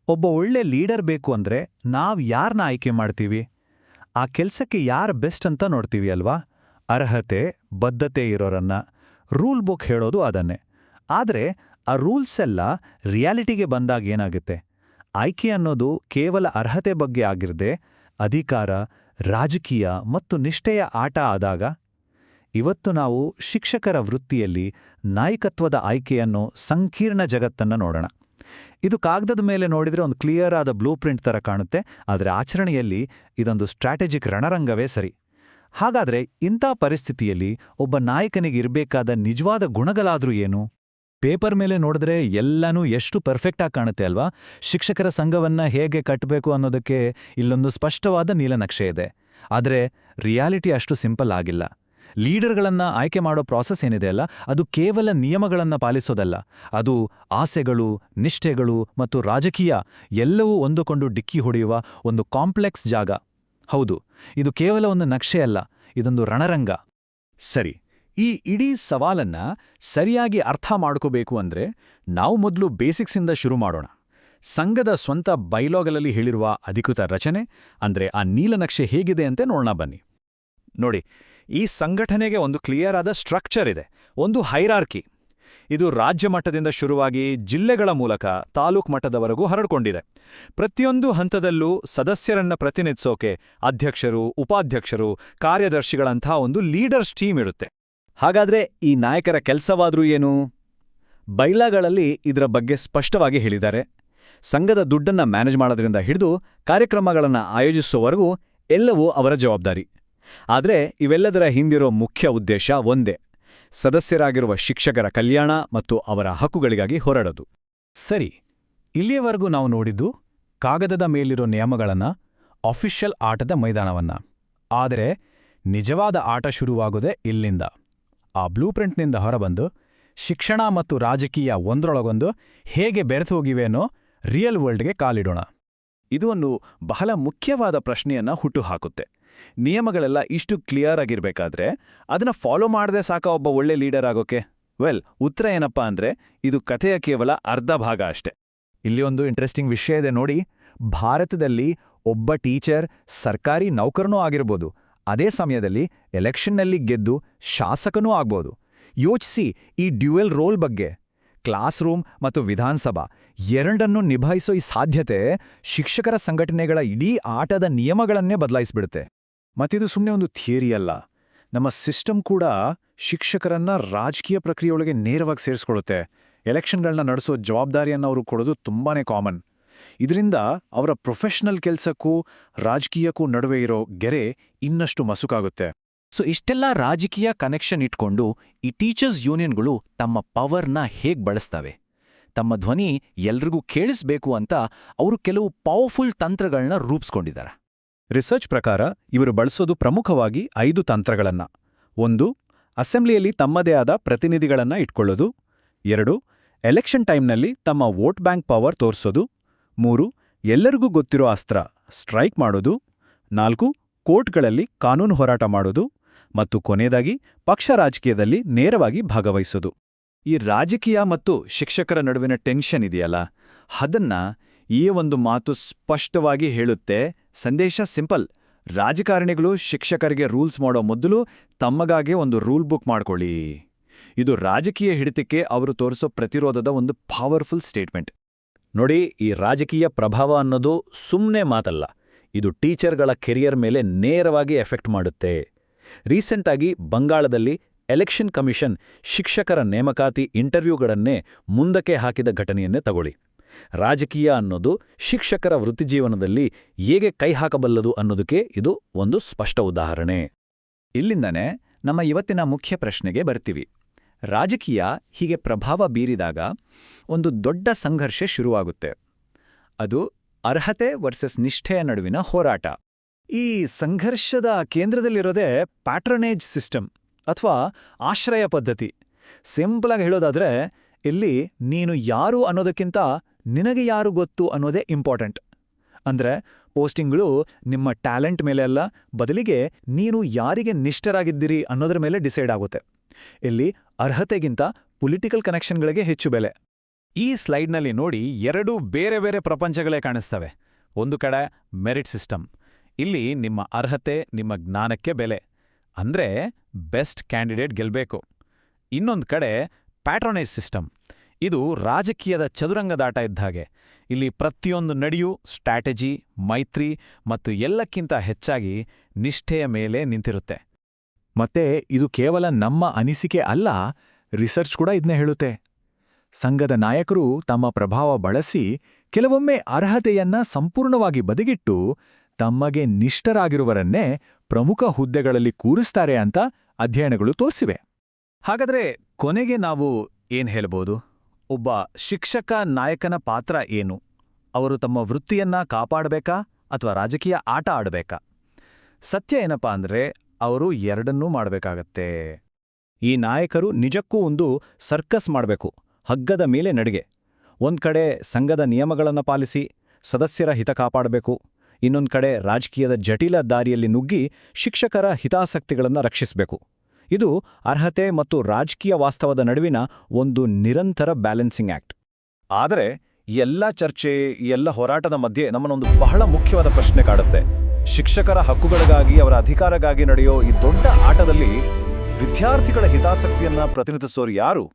ಒಬ್ಬ ಒಳ್ಳೆ ಲೀಡರ್ ಬೇಕು ಅಂದ್ರೆ ನಾವ್ ಯಾರನ್ನ ಆಯ್ಕೆ ಮಾಡ್ತೀವಿ? ಆ ಕೆಲ್ಸಕ್ಕೆ ಯಾರು ಬೆಸ್ಟ್ ಅಂತ ನೋಡ್ತೀವಿ ಅಲ್ವಾ? ಅರ್ಹತೆ, ಬದ್ಧತೆ ಇರೋರನ್ನ. ರೂಲ್ ಬುಕ್ ಹೇಳೋದು ಅದನ್ನೇ. ಆದ್ರೆ ಆ ರೂಲ್ಸ್ ಎಲ್ಲ ರಿಯಾಲಿಟಿಗೆ ಬಂದಾಗ ಏನಾಗುತ್ತೆ? ಆಯ್ಕೆ ಅನ್ನೋದು ಕೇವಲ ಅರ್ಹತೆ ಬಗ್ಗೆ ಆಗಿರದೆ ಅಧಿಕಾರ, ರಾಜಕೀಯ ಮತ್ತು ನಿಷ್ಠೆಯ ಆಟ ಆದಾಗ. ಇವತ್ತು ನಾವು ಶಿಕ್ಷಕರ ವೃತ್ತಿಯಲ್ಲಿ ನಾಯಕತ್ವದ ಆಯ್ಕೆಯನ್ನು ಸಂಕೀರ್ಣ ಜಗತ್ತನ್ನ ನೋಡೋಣ. ಇದು ಕಾಗದದ ಮೇಲೆ ನೋಡಿದ್ರೆ ಒಂದು ಕ್ಲಿಯರ್ ಆದ ಬ್ಲೂ ಪ್ರಿಂಟ್ ತರ ಕಾಣುತ್ತೆ, ಆದರೆ ಆಚರಣೆಯಲ್ಲಿ ಇದೊಂದು ಸ್ಟ್ರಾಟಜಿಕ್ ರಣರಂಗವೇ ಸರಿ. ಹಾಗಾದ್ರೆ ಇಂಥ ಪರಿಸ್ಥಿತಿಯಲ್ಲಿ ಒಬ್ಬ ನಾಯಕನಿಗೆ ಇರಬೇಕಾದ ನಿಜವಾದ ಗುಣಗಳಾದ್ರೂ ಏನು? ಪೇಪರ್ ಮೇಲೆ ನೋಡಿದ್ರೆ ಎಲ್ಲನೂ ಎಷ್ಟು ಪರ್ಫೆಕ್ಟಾಗಿ ಕಾಣುತ್ತೆ ಅಲ್ವಾ? ಶಿಕ್ಷಕರ ಸಂಘವನ್ನ ಹೇಗೆ ಕಟ್ಟಬೇಕು ಅನ್ನೋದಕ್ಕೆ ಇಲ್ಲೊಂದು ಸ್ಪಷ್ಟವಾದ ನೀಲನಕ್ಷೆ ಇದೆ. ಆದರೆ ರಿಯಾಲಿಟಿ ಅಷ್ಟು ಸಿಂಪಲ್ ಆಗಿಲ್ಲ. ಲೀಡರ್ಗಳನ್ನ ಆಯ್ಕೆ ಮಾಡೋ ಪ್ರಾಸೆಸ್ ಏನಿದೆ ಅಲ್ಲ, ಅದು ಕೇವಲ ನಿಯಮಗಳನ್ನ ಪಾಲಿಸೋದಲ್ಲ. ಅದು ಆಸೆಗಳು, ನಿಷ್ಠೆಗಳು ಮತ್ತು ರಾಜಕೀಯ ಎಲ್ಲವೂ ಒಂದುಕೊಂಡು ಡಿಕ್ಕಿ ಹೊಡೆಯುವ ಒಂದು ಕಾಂಪ್ಲೆಕ್ಸ್ ಜಾಗ. ಹೌದು, ಇದು ಕೇವಲ ಒಂದು ನಕ್ಷೆ ಅಲ್ಲ, ಇದೊಂದು ರಣರಂಗ. ಸರಿ, ಈ ಇಡೀ ಸವಾಲನ್ನ ಸರಿಯಾಗಿ ಅರ್ಥ ಮಾಡ್ಕೋಬೇಕು ಅಂದ್ರೆ ನಾವು ಮೊದಲು ಬೇಸಿಕ್ಸಿಂದ ಶುರು ಮಾಡೋಣ. ಸಂಘದ ಸ್ವಂತ ಬೈಲಾಗ್ಗಳಲ್ಲಿ ಹೇಳಿರುವ ಅಧಿಕೃತ ರಚನೆ ಅಂದ್ರೆ ಆ ನೀಲನಕ್ಷೆ ಹೇಗಿದೆ ಅಂತ ನೋಡೋಣ ಬನ್ನಿ. ನೋಡಿ, ಈ ಸಂಘಟನೆಗೆ ಒಂದು ಕ್ಲಿಯರ್ ಆದ ಸ್ಟ್ರಕ್ಚರ್ ಇದೆ, ಒಂದು ಹೈರಾರ್ಕಿ. ಇದು ರಾಜ್ಯ ಮಟ್ಟದಿಂದ ಶುರುವಾಗಿ ಜಿಲ್ಲೆಗಳ ಮೂಲಕ ತಾಲೂಕು ಮಟ್ಟದವರೆಗೂ ಹರಡ್ಕೊಂಡಿದೆ. ಪ್ರತಿಯೊಂದು ಹಂತದಲ್ಲೂ ಸದಸ್ಯರನ್ನ ಪ್ರತಿನಿಧಿಸೋಕೆ ಅಧ್ಯಕ್ಷರು, ಉಪಾಧ್ಯಕ್ಷರು, ಕಾರ್ಯದರ್ಶಿಗಳಂಥ ಒಂದು ಲೀಡರ್ಸ್ ಟೀಮ್ ಇರುತ್ತೆ. ಹಾಗಾದ್ರೆ ಈ ನಾಯಕರ ಕೆಲಸವಾದ್ರೂ ಏನು? ಬೈಲಾಗಳಲ್ಲಿ ಇದರ ಬಗ್ಗೆ ಸ್ಪಷ್ಟವಾಗಿ ಹೇಳಿದ್ದಾರೆ. ಸಂಘದ ದುಡ್ಡನ್ನ ಮ್ಯಾನೇಜ್ ಮಾಡೋದ್ರಿಂದ ಹಿಡಿದು ಕಾರ್ಯಕ್ರಮಗಳನ್ನು ಆಯೋಜಿಸುವವರೆಗೂ ಎಲ್ಲವೂ ಅವರ ಜವಾಬ್ದಾರಿ. ಆದರೆ ಇವೆಲ್ಲದರ ಹಿಂದಿರೋ ಮುಖ್ಯ ಉದ್ದೇಶ ಒಂದೇ: ಸದಸ್ಯರಾಗಿರುವ ಶಿಕ್ಷಕರ ಕಲ್ಯಾಣ ಮತ್ತು ಅವರ ಹಕ್ಕುಗಳಿಗಾಗಿ ಹೋರಾಡೋದು. ಸರಿ, ಇಲ್ಲಿಯವರೆಗೂ ನಾವು ನೋಡಿದ್ದು ಕಾಗದದ ಮೇಲಿರೋ ನಿಯಮಗಳನ್ನ, ಆಫಿಷಿಯಲ್ ಆಟದ ಮೈದಾನವನ್ನ. ಆದರೆ ನಿಜವಾದ ಆಟ ಶುರುವಾಗೋದೇ ಇಲ್ಲಿಂದ. ಆ ಬ್ಲೂ ಪ್ರಿಂಟ್ನಿಂದ ಹೊರಬಂದು ಶಿಕ್ಷಣ ಮತ್ತು ರಾಜಕೀಯ ಒಂದರೊಳಗೊಂದು ಹೇಗೆ ಬೆರೆತೋಗಿವೆನೋ ರಿಯಲ್ ವರ್ಲ್ಡ್ಗೆ ಕಾಲಿಡೋಣ. ಇದು ಒಂದು ಬಹಳ ಮುಖ್ಯವಾದ ಪ್ರಶ್ನೆಯನ್ನ ಹುಟ್ಟುಹಾಕುತ್ತೆ. ನಿಯಮಗಳೆಲ್ಲ ಇಷ್ಟು ಕ್ಲಿಯರ್ ಆಗಿರ್ಬೇಕಾದ್ರೆ ಅದನ್ನ ಫಾಲೋ ಮಾಡದೆ ಸಾಕ ಒಬ್ಬ ಒಳ್ಳೆ ಲೀಡರ್ ಆಗೋಕೆ? ಉತ್ತರ ಏನಪ್ಪಾ ಅಂದ್ರೆ ಇದು ಕಥೆಯ ಕೇವಲ ಅರ್ಧ ಭಾಗ ಅಷ್ಟೆ. ಇಲ್ಲಿ ಒಂದು ಇಂಟ್ರೆಸ್ಟಿಂಗ್ ವಿಷಯ ಇದೆ ನೋಡಿ. ಭಾರತದಲ್ಲಿ ಒಬ್ಬ ಟೀಚರ್ ಸರ್ಕಾರಿ ನೌಕರನೂ ಆಗಿರ್ಬೋದು, ಅದೇ ಸಮಯದಲ್ಲಿ ಎಲೆಕ್ಷನ್ನಲ್ಲಿ ಗೆದ್ದು ಶಾಸಕನೂ ಆಗ್ಬೋದು. ಯೋಚಿಸಿ ಈ ಡ್ಯುಯಲ್ ರೋಲ್ ಬಗ್ಗೆ. ಕ್ಲಾಸ್ ರೂಮ್ ಮತ್ತು ವಿಧಾನಸಭಾ ಎರಡನ್ನೂ ನಿಭಾಯಿಸೋ ಈ ಸಾಧ್ಯತೆ ಶಿಕ್ಷಕರ ಸಂಘಟನೆಗಳ ಇಡೀ ಆಟದ ನಿಯಮಗಳನ್ನೇ ಬದಲಾಯಿಸ್ಬಿಡುತ್ತೆ. ಮತ್ತಿದು ಸುಮ್ಮನೆ ಒಂದು ಥಿಯರಿ ಅಲ್ಲ. ನಮ್ಮ ಸಿಸ್ಟಮ್ ಕೂಡ ಶಿಕ್ಷಕರನ್ನ ರಾಜಕೀಯ ಪ್ರಕ್ರಿಯೆಯೊಳಗೆ ನೇರವಾಗಿ ಸೇರಿಸ್ಕೊಳ್ಳುತ್ತೆ. ಎಲೆಕ್ಷನ್ಗಳನ್ನ ನಡೆಸೋ ಜವಾಬ್ದಾರಿಯನ್ನು ಅವರು ಕೊಡೋದು ತುಂಬಾನೇ ಕಾಮನ್. ಇದರಿಂದ ಅವರ ಪ್ರೊಫೆಷನಲ್ ಕೆಲಸಕ್ಕೂ ರಾಜಕೀಯಕ್ಕೂ ನಡುವೆ ಇರೋ ಗೆರೆ ಇನ್ನಷ್ಟು ಮಸುಕಾಗುತ್ತೆ. ಇಷ್ಟೆಲ್ಲ ರಾಜಕೀಯ ಕನೆಕ್ಷನ್ ಇಟ್ಕೊಂಡು ಈ ಟೀಚರ್ಸ್ ಯೂನಿಯನ್ಗಳು ತಮ್ಮ ಪವರ್ನ ಹೇಗ್ ಬಳಸ್ತವೆ? ತಮ್ಮ ಧ್ವನಿ ಎಲ್ರಿಗೂ ಕೇಳಿಸ್ಬೇಕು ಅಂತ ಅವರು ಕೆಲವು ಪವರ್ಫುಲ್ ತಂತ್ರಗಳನ್ನ ರೂಪಿಸ್ಕೊಂಡಿದ್ದಾರೆ. ರಿಸರ್ಚ್ ಪ್ರಕಾರ ಇವರು ಬಳಸೋದು ಪ್ರಮುಖವಾಗಿ 5 ತಂತ್ರಗಳನ್ನ. 1. ಅಸೆಂಬ್ಲಿಯಲ್ಲಿ ತಮ್ಮದೇ ಆದ ಪ್ರತಿನಿಧಿಗಳನ್ನ ಇಟ್ಕೊಳ್ಳೋದು. 2. ಎಲೆಕ್ಷನ್ ಟೈಮ್ನಲ್ಲಿ ತಮ್ಮ ವೋಟ್ ಬ್ಯಾಂಕ್ ಪವರ್ ತೋರಿಸೋದು. 3. ಎಲ್ಲರಿಗೂ ಗೊತ್ತಿರೋ ಅಸ್ತ್ರ ಸ್ಟ್ರೈಕ್ ಮಾಡೋದು. 4. ಕೋರ್ಟ್ಗಳಲ್ಲಿ ಕಾನೂನು ಹೋರಾಟ ಮಾಡೋದು. ಮತ್ತು ಕೊನೆಯದಾಗಿ ಪಕ್ಷ ರಾಜಕೀಯದಲ್ಲಿ ನೇರವಾಗಿ ಭಾಗವಹಿಸೋದು. ಈ ರಾಜಕೀಯ ಮತ್ತು ಶಿಕ್ಷಕರ ನಡುವಿನ ಟೆನ್ಷನ್ ಇದೆಯಲ್ಲ, ಅದನ್ನ ಈ ಒಂದು ಮಾತು ಸ್ಪಷ್ಟವಾಗಿ ಹೇಳುತ್ತೆ. ಸಂದೇಶ ಸಿಂಪಲ್: ರಾಜಕಾರಣಿಗಳು ಶಿಕ್ಷಕರಿಗೆ ರೂಲ್ಸ್ ಮಾಡೋ ಮೊದಲು ತಮ್ಮಗಾಗೆ ಒಂದು ರೂಲ್ ಬುಕ್ ಮಾಡ್ಕೊಳ್ಳಿ. ಇದು ರಾಜಕೀಯ ಹಿಡಿತಕ್ಕೆ ಅವರು ತೋರಿಸೋ ಪ್ರತಿರೋಧದ ಒಂದು ಪವರ್ಫುಲ್ ಸ್ಟೇಟ್ಮೆಂಟ್. ನೋಡಿ, ಈ ರಾಜಕೀಯ ಪ್ರಭಾವ ಅನ್ನೋದು ಸುಮ್ಮನೆ ಮಾತಲ್ಲ, ಇದು ಟೀಚರ್ಗಳ ಕೆರಿಯರ್ ಮೇಲೆ ನೇರವಾಗಿ ಎಫೆಕ್ಟ್ ಮಾಡುತ್ತೆ. ರೀಸೆಂಟಾಗಿ ಬಂಗಾಳದಲ್ಲಿ ಎಲೆಕ್ಷನ್ ಕಮಿಷನ್ ಶಿಕ್ಷಕರ ನೇಮಕಾತಿ ಇಂಟರ್ವ್ಯೂಗಳನ್ನೇ ಮುಂದಕ್ಕೆ ಹಾಕಿದ ಘಟನೆಯನ್ನೇ ತಗೊಳ್ಳಿ. ರಾಜಕೀಯ ಅನ್ನೋದು ಶಿಕ್ಷಕರ ವೃತ್ತಿಜೀವನದಲ್ಲಿ ಹೇಗೆ ಕೈ ಹಾಕಬಲ್ಲದು ಅನ್ನೋದಕ್ಕೆ ಇದು ಒಂದು ಸ್ಪಷ್ಟ ಉದಾಹರಣೆ. ಇಲ್ಲಿಂದನೇ ನಮ್ಮ ಇವತ್ತಿನ ಮುಖ್ಯ ಪ್ರಶ್ನೆಗೆ ಬರ್ತೀವಿ. ರಾಜಕೀಯ ಹೀಗೆ ಪ್ರಭಾವ ಬೀರಿದಾಗ ಒಂದು ದೊಡ್ಡ ಸಂಘರ್ಷ ಶುರುವಾಗುತ್ತೆ. ಅದು ಅರ್ಹತೆ ವರ್ಸಸ್ ನಿಷ್ಠೆಯ ನಡುವಿನ ಹೋರಾಟ. ಈ ಸಂಘರ್ಷದ ಕೇಂದ್ರದಲ್ಲಿರೋದೇ ಪ್ಯಾಟ್ರನೇಜ್ ಸಿಸ್ಟಮ್ ಅಥವಾ ಆಶ್ರಯ ಪದ್ಧತಿ. ಸಿಂಪಲ್ ಆಗಿ ಹೇಳೋದಾದ್ರೆ, ಇಲ್ಲಿ ನೀನು ಯಾರು ಅನ್ನೋದಕ್ಕಿಂತ ನಿನಗೆ ಯಾರು ಗೊತ್ತು ಅನ್ನೋದೇ ಇಂಪಾರ್ಟೆಂಟ್. ಅಂದ್ರೆ ಪೋಸ್ಟಿಂಗ್ಗಳು ನಿಮ್ಮ ಟ್ಯಾಲೆಂಟ್ ಮೇಲೆ ಅಲ್ಲ, ಬದಲಿಗೆ ನೀನು ಯಾರಿಗೆ ನಿಷ್ಠರಾಗಿದ್ದೀರಿ ಅನ್ನೋದ್ರ ಮೇಲೆ ಡಿಸೈಡ್ ಆಗುತ್ತೆ. ಇಲ್ಲಿ ಅರ್ಹತೆಗಿಂತ ಪೊಲಿಟಿಕಲ್ ಕನೆಕ್ಷನ್ಗಳಿಗೆ ಹೆಚ್ಚು ಬೆಲೆ. ಈ ಸ್ಲೈಡ್ನಲ್ಲಿ ನೋಡಿ ಎರಡೂ ಬೇರೆ ಬೇರೆ ಪ್ರಪಂಚಗಳೇ ಕಾಣಿಸ್ತವೆ. ಒಂದು ಕಡೆ ಮೆರಿಟ್ ಸಿಸ್ಟಮ್. ಇಲ್ಲಿ ನಿಮ್ಮ ಅರ್ಹತೆ, ನಿಮ್ಮ ಜ್ಞಾನಕ್ಕೆ ಬೆಲೆ. ಅಂದ್ರೆ ಬೆಸ್ಟ್ ಕ್ಯಾಂಡಿಡೇಟ್ ಗೆಲ್ಬೇಕು. ಇನ್ನೊಂದು ಕಡೆ ಪ್ಯಾಟ್ರೋನೇಜ್ ಸಿಸ್ಟಮ್. ಇದು ರಾಜಕೀಯದ ಚದುರಂಗದಾಟ ಇದ್ದ ಹಾಗೆ. ಇಲ್ಲಿ ಪ್ರತಿಯೊಂದು ನಡೆಯೂ ಸ್ಟ್ರಾಟಜಿ, ಮೈತ್ರಿ ಮತ್ತು ಎಲ್ಲಕ್ಕಿಂತ ಹೆಚ್ಚಾಗಿ ನಿಷ್ಠೆಯ ಮೇಲೆ ನಿಂತಿರುತ್ತೆ. ಮತ್ತೆ ಇದು ಕೇವಲ ನಮ್ಮ ಅನಿಸಿಕೆ ಅಲ್ಲ, ರಿಸರ್ಚ್ ಕೂಡ ಇದನ್ನೇ ಹೇಳುತ್ತೆ. ಸಂಘದ ನಾಯಕರು ತಮ್ಮ ಪ್ರಭಾವ ಬಳಸಿ ಕೆಲವೊಮ್ಮೆ ಅರ್ಹತೆಯನ್ನ ಸಂಪೂರ್ಣವಾಗಿ ಬದಿಗಿಟ್ಟು ತಮಗೆ ನಿಷ್ಠರಾಗಿರುವರನ್ನೇ ಪ್ರಮುಖ ಹುದ್ದೆಗಳಲ್ಲಿ ಕೂರಿಸ್ತಾರೆ ಅಂತ ಅಧ್ಯಯನಗಳು ತೋರಿಸಿವೆ. ಹಾಗಾದ್ರೆ ಕೊನೆಗೆ ನಾವು ಏನ್ ಹೇಳ್ಬೋದು? ಒಬ್ಬ ಶಿಕ್ಷಕ ನಾಯಕನ ಪಾತ್ರ ಏನು? ಅವರು ತಮ್ಮ ವೃತ್ತಿಯನ್ನ ಕಾಪಾಡಬೇಕಾ ಅಥವಾ ರಾಜಕೀಯ ಆಟ ಆಡಬೇಕಾ? ಸತ್ಯ ಏನಪ್ಪಾ ಅಂದ್ರೆ ಅವರು ಎರಡನ್ನೂ ಮಾಡಬೇಕಾಗತ್ತೆ. ಈ ನಾಯಕರು ನಿಜಕ್ಕೂ ಒಂದು ಸರ್ಕಸ್ ಮಾಡಬೇಕು, ಹಗ್ಗದ ಮೇಲೆ ನಡಿಗೆ. ಒಂದ್ ಕಡೆ ಸಂಘದ ನಿಯಮಗಳನ್ನು ಪಾಲಿಸಿ ಸದಸ್ಯರ ಹಿತ ಕಾಪಾಡಬೇಕು, ಇನ್ನೊಂದು ಕಡೆ ರಾಜಕೀಯದ ಜಟಿಲ ದಾರಿಯಲ್ಲಿ ನುಗ್ಗಿ ಶಿಕ್ಷಕರ ಹಿತಾಸಕ್ತಿಗಳನ್ನು ರಕ್ಷಿಸಬೇಕು. ಇದು ಅರ್ಹತೆ ಮತ್ತು ರಾಜಕೀಯ ವಾಸ್ತವದ ನಡುವಿನ ಒಂದು ನಿರಂತರ ಬ್ಯಾಲೆನ್ಸಿಂಗ್ ಆಕ್ಟ್. ಆದರೆ ಈ ಎಲ್ಲ ಚರ್ಚೆ, ಈ ಎಲ್ಲ ಹೋರಾಟದ ಮಧ್ಯೆ ನಮ್ಮನ್ನೊಂದು ಬಹಳ ಮುಖ್ಯವಾದ ಪ್ರಶ್ನೆ ಕಾಡುತ್ತೆ. ಶಿಕ್ಷಕರ ಹಕ್ಕುಗಳಿಗಾಗಿ, ಅವರ ಅಧಿಕಾರಕ್ಕಾಗಿ ನಡೆಯೋ ಈ ದೊಡ್ಡ ಆಟದಲ್ಲಿ ವಿದ್ಯಾರ್ಥಿಗಳ ಹಿತಾಸಕ್ತಿಯನ್ನ ಪ್ರತಿನಿಧಿಸೋರು ಯಾರು?